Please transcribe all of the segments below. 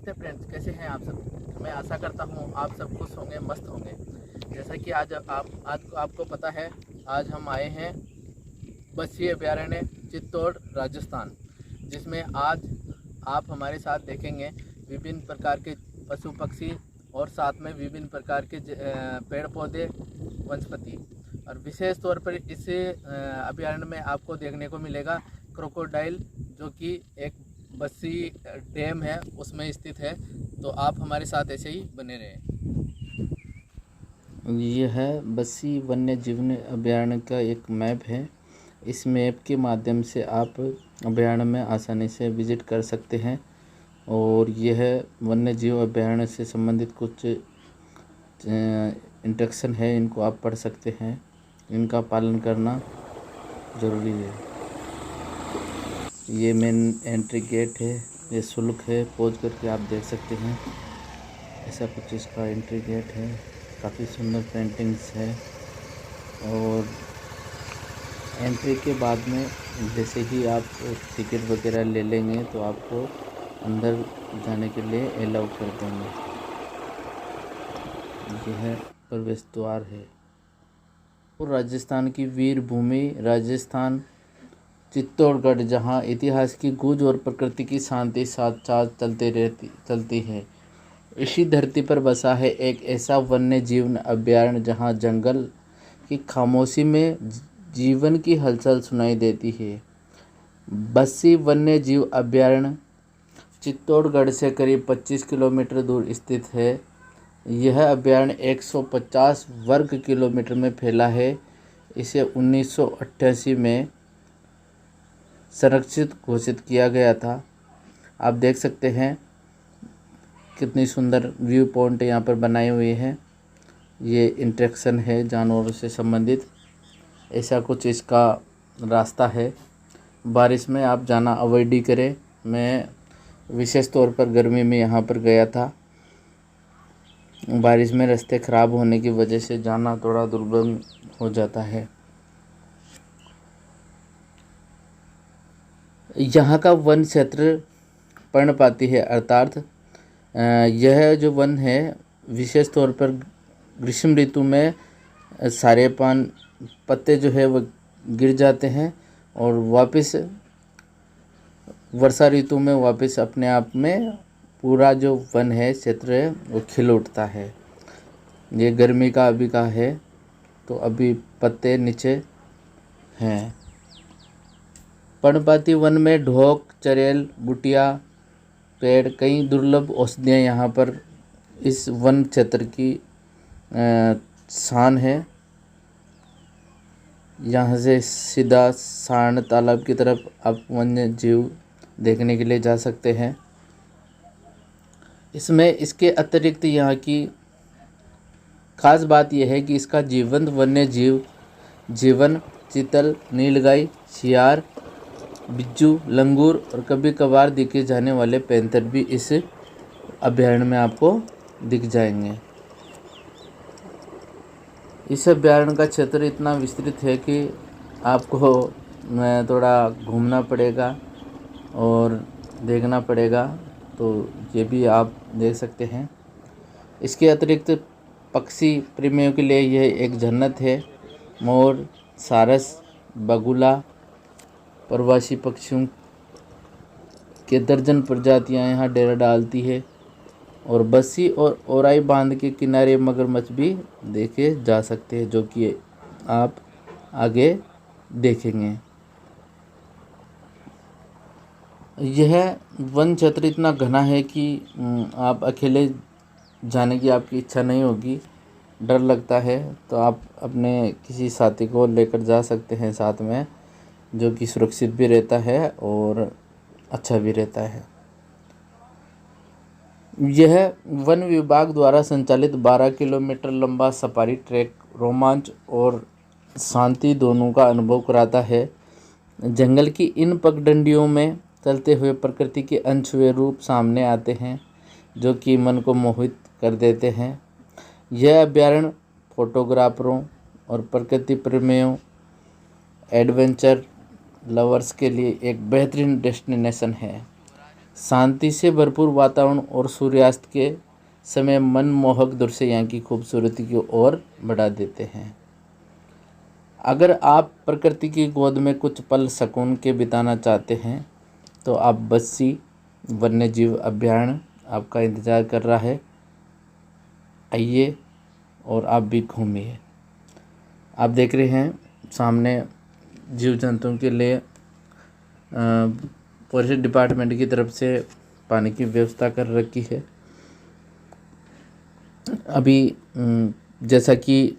नमस्ते फ्रेंड्स, कैसे हैं आप सब। मैं आशा करता हूं आप सब खुश होंगे, मस्त होंगे। जैसा कि आज आपको पता है, आज हम आए हैं बस्सी अभयारण्य चित्तौड़ राजस्थान, जिसमें आज आप हमारे साथ देखेंगे विभिन्न प्रकार के पशु पक्षी और साथ में विभिन्न प्रकार के पेड़ पौधे, वनस्पति। और विशेष तौर पर इस अभयारण्य में आपको देखने को मिलेगा क्रोकोडाइल, जो कि एक बस्सी डैम है उसमें स्थित है। तो आप हमारे साथ ऐसे ही बने रहें। यह बस्सी वन्य जीवन अभयारण्य का एक मैप है। इस मैप के माध्यम से आप अभयारण्य में आसानी से विजिट कर सकते हैं और यह वन्य जीव अभयारण्य से संबंधित कुछ इंस्ट्रक्शन है, इनको आप पढ़ सकते हैं। इनका पालन करना ज़रूरी है। ये मेन एंट्री गेट है, ये शुल्क है, पहुँच करके आप देख सकते हैं। ऐसा कुछ इसका एंट्री गेट है। काफ़ी सुंदर पेंटिंग्स है और एंट्री के बाद में जैसे ही आप टिकट वगैरह ले लेंगे तो आपको अंदर जाने के लिए अलाउ कर देंगे। यह प्रवेश द्वार है। और राजस्थान की वीर भूमि राजस्थान चित्तौड़गढ़, जहाँ इतिहास की गूंज और प्रकृति की शांति साथ साथ चलती है। इसी धरती पर बसा है एक ऐसा वन्य जीवन अभयारण्य जहाँ जंगल की खामोशी में जीवन की हलचल सुनाई देती है। बस्सी वन्य जीव अभयारण्य चित्तौड़गढ़ से करीब 25 किलोमीटर दूर स्थित है। यह अभयारण्य 150 वर्ग किलोमीटर में फैला है। इसे 1988 में संरक्षित घोषित किया गया था। आप देख सकते हैं कितनी सुंदर व्यू पॉइंट यहाँ पर बनाए हुए हैं। ये इंट्रैक्शन है जानवरों से संबंधित, ऐसा कुछ इसका रास्ता है। बारिश में आप जाना अवॉइड ही करें। मैं विशेष तौर पर गर्मी में यहाँ पर गया था। बारिश में रास्ते ख़राब होने की वजह से जाना थोड़ा दुर्गम हो जाता है। यहाँ का वन क्षेत्र पर्णपाती है, अर्थात यह जो वन है विशेष तौर पर ग्रीष्म ऋतु में सारे पत्ते जो है वो गिर जाते हैं और वापस वर्षा ऋतु में वापस अपने आप में पूरा जो वन है, क्षेत्र है, वो खिल उठता है। ये गर्मी का अभी का है तो अभी पत्ते नीचे हैं। पर्णपाती वन में ढोक, चरेल, बुटिया पेड़, कई दुर्लभ औषधियाँ यहाँ पर इस वन क्षेत्र की शान है। यहाँ से सीधा सारण तालाब की तरफ आप वन्य जीव देखने के लिए जा सकते हैं। इसके अतिरिक्त यहाँ की खास बात यह है कि इसका जीवंत वन्य जीवन चीतल, नीलगाय, सियार, बिज्जू, लंगूर और कभी कभार दिखे जाने वाले पैंथर भी इस अभयारण्य में आपको दिख जाएंगे। इस अभयारण्य का क्षेत्र इतना विस्तृत है कि आपको थोड़ा घूमना पड़ेगा और देखना पड़ेगा, तो ये भी आप देख सकते हैं। इसके अतिरिक्त पक्षी प्रेमियों के लिए यह एक जन्नत है। मोर, सारस, बगुला, प्रवासी पक्षियों के दर्जन प्रजातियां यहाँ डेरा डालती है और बस्सी और ओराई बांध के किनारे मगरमच्छ भी देखे जा सकते हैं, जो कि आप आगे देखेंगे। यह वन क्षेत्र इतना घना है कि आप अकेले जाने की आपकी इच्छा नहीं होगी, डर लगता है, तो आप अपने किसी साथी को लेकर जा सकते हैं साथ में, जो कि सुरक्षित भी रहता है और अच्छा भी रहता है। यह वन विभाग द्वारा संचालित 12 किलोमीटर लंबा सफारी ट्रैक रोमांच और शांति दोनों का अनुभव कराता है। जंगल की इन पगडंडियों में चलते हुए प्रकृति के अनछुए रूप सामने आते हैं, जो कि मन को मोहित कर देते हैं। यह अभयारण्य फोटोग्राफरों और प्रकृति प्रेमियों, एडवेंचर लवर्स के लिए एक बेहतरीन डेस्टिनेशन है। शांति से भरपूर वातावरण और सूर्यास्त के समय मनमोहक दृश्य यहाँ की खूबसूरती की ओर बढ़ा देते हैं। अगर आप प्रकृति की गोद में कुछ पल सुकून के बिताना चाहते हैं तो आप बस्सी वन्यजीव अभयारण्य आपका इंतज़ार कर रहा है। आइए और आप भी घूमिए। आप देख रहे हैं सामने जीव जंतुओं के लिए फॉरेस्ट डिपार्टमेंट की तरफ से पानी की व्यवस्था कर रखी है। अभी जैसा कि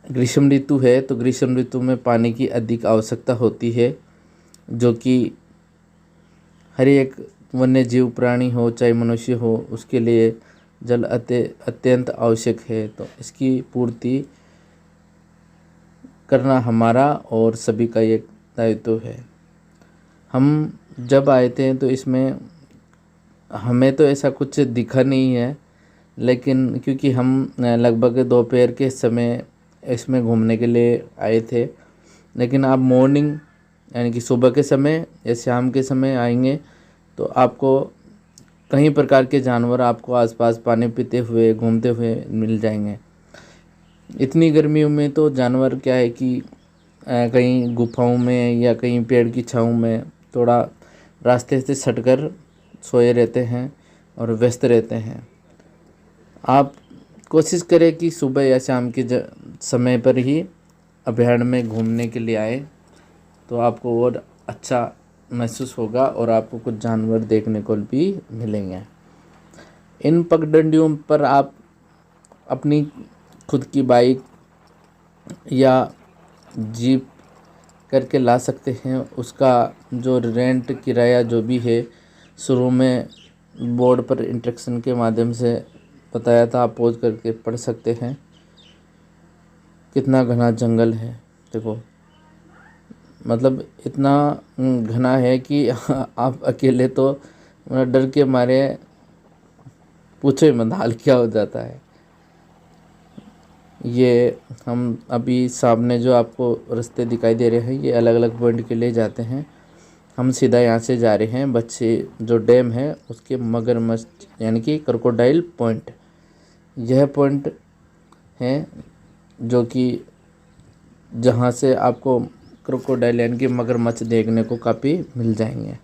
ग्रीष्म ऋतु है तो ग्रीष्म ऋतु में पानी की अधिक आवश्यकता होती है, जो कि हर एक वन्य जीव प्राणी हो चाहे मनुष्य हो उसके लिए जल अत्यंत आवश्यक है। तो इसकी पूर्ति करना हमारा और सभी का एक दायित्व है। हम जब आए थे तो इसमें हमें तो ऐसा कुछ दिखा नहीं है, लेकिन क्योंकि हम लगभग दोपहर के समय इसमें घूमने के लिए आए थे, लेकिन आप मॉर्निंग यानी कि सुबह के समय या शाम के समय आएंगे तो आपको कई प्रकार के जानवर आपको आसपास पानी पीते हुए घूमते हुए मिल जाएंगे। इतनी गर्मियों में तो जानवर क्या है कि कहीं गुफाओं में या कहीं पेड़ की छाँव में थोड़ा रास्ते से सटकर सोए रहते हैं और व्यस्त रहते हैं। आप कोशिश करें कि सुबह या शाम के समय पर ही अभयारण्य में घूमने के लिए आए तो आपको और अच्छा महसूस होगा और आपको कुछ जानवर देखने को भी मिलेंगे। इन पगडंडियों पर आप अपनी खुद की बाइक या जीप करके ला सकते हैं। उसका जो रेंट किराया जो भी है शुरू में बोर्ड पर इंस्ट्रक्शन के माध्यम से बताया था, आप पॉज करके पढ़ सकते हैं। कितना घना जंगल है देखो, मतलब इतना घना है कि आप अकेले तो डर के मारे पूछो ही मत हाल क्या हो जाता है। ये हम अभी सामने जो आपको रास्ते दिखाई दे रहे हैं ये अलग अलग पॉइंट के लिए जाते हैं। हम सीधा यहाँ से जा रहे हैं बच्चे जो डैम है उसके मगरमच्छ यानी कि क्रोकोडाइल पॉइंट। यह पॉइंट है जो कि जहाँ से आपको क्रोकोडाइल यानी कि मगरमच्छ देखने को काफ़ी मिल जाएंगे।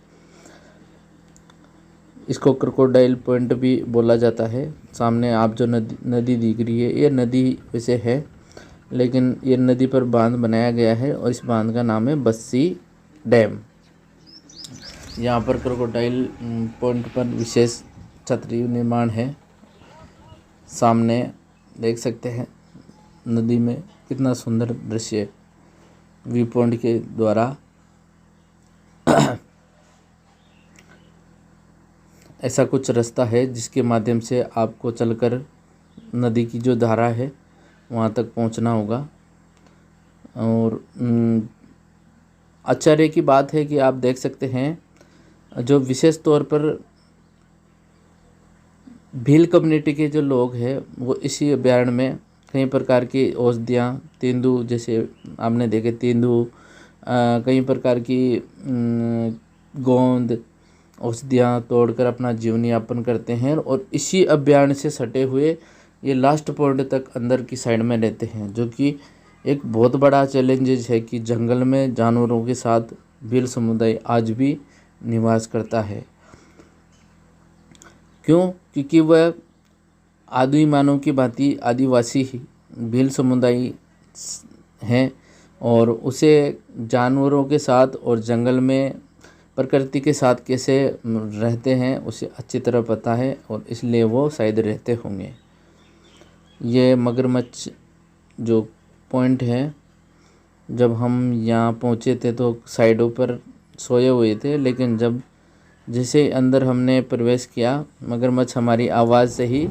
इसको क्रोकोडाइल पॉइंट भी बोला जाता है। सामने आप जो नदी दिख रही है ये नदी वैसे है, लेकिन ये नदी पर बांध बनाया गया है और इस बांध का नाम है बस्सी डैम। यहाँ पर क्रोकोडाइल पॉइंट पर विशेष छतरी निर्माण है। सामने देख सकते हैं नदी में कितना सुंदर दृश्य व्यू पॉइंट के द्वारा ऐसा कुछ रास्ता है जिसके माध्यम से आपको चलकर नदी की जो धारा है वहाँ तक पहुँचना होगा। और आश्चर्य की बात है कि आप देख सकते हैं जो विशेष तौर पर भील कम्युनिटी के जो लोग हैं वो इसी अभयारण्य में कई प्रकार की औषधियाँ तेंदू जैसे आपने देखे तेंदू कई प्रकार की गोंद औषधियाँ तोड़कर अपना जीवन यापन करते हैं और इसी अभयारण्य से सटे हुए ये लास्ट पॉइंट तक अंदर की साइड में रहते हैं, जो कि एक बहुत बड़ा चैलेंजेस है कि जंगल में जानवरों के साथ भील समुदाय आज भी निवास करता है। क्यों? क्योंकि वह आदि मानव की भांति आदिवासी भील समुदाय हैं और उसे जानवरों के साथ और जंगल में प्रकृति के साथ कैसे रहते हैं उसे अच्छी तरह पता है और इसलिए वो शायद रहते होंगे। ये मगरमच्छ जो पॉइंट है, जब हम यहाँ पहुँचे थे तो साइडों पर सोए हुए थे, लेकिन जब जैसे अंदर हमने प्रवेश किया मगरमच्छ हमारी आवाज़ से ही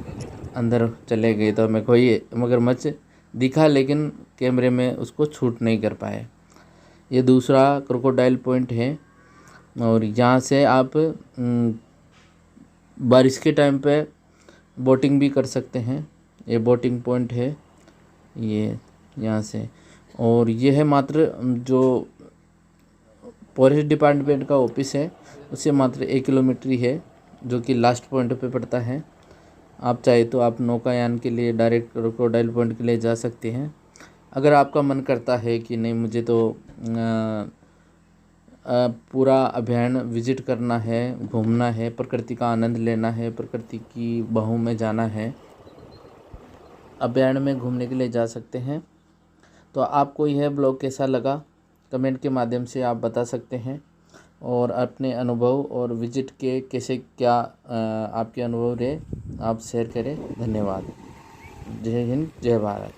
अंदर चले गए। तो हमें कोई मगरमच्छ दिखा लेकिन कैमरे में उसको शूट नहीं कर पाए। ये दूसरा क्रोकोडाइल पॉइंट है और यहाँ से आप बारिश के टाइम पे बोटिंग भी कर सकते हैं। ये बोटिंग पॉइंट है ये यहाँ से, और ये है मात्र जो फॉरेस्ट डिपार्टमेंट का ऑफिस है, उससे मात्र 1 किलोमीटर ही है, जो कि लास्ट पॉइंट पे पड़ता है। आप चाहे तो आप नौकायान के लिए डायरेक्ट क्रोकोडाइल पॉइंट के लिए जा सकते हैं। अगर आपका मन करता है कि नहीं मुझे तो पूरा अभयारण्य विजिट करना है, घूमना है, प्रकृति का आनंद लेना है, प्रकृति की बाहों में जाना है, अभयारण्य में घूमने के लिए जा सकते हैं। तो आपको यह ब्लॉग कैसा लगा कमेंट के माध्यम से आप बता सकते हैं, और अपने अनुभव और विजिट के कैसे क्या आपके अनुभव रहे आप शेयर करें। धन्यवाद। जय हिंद, जय भारत।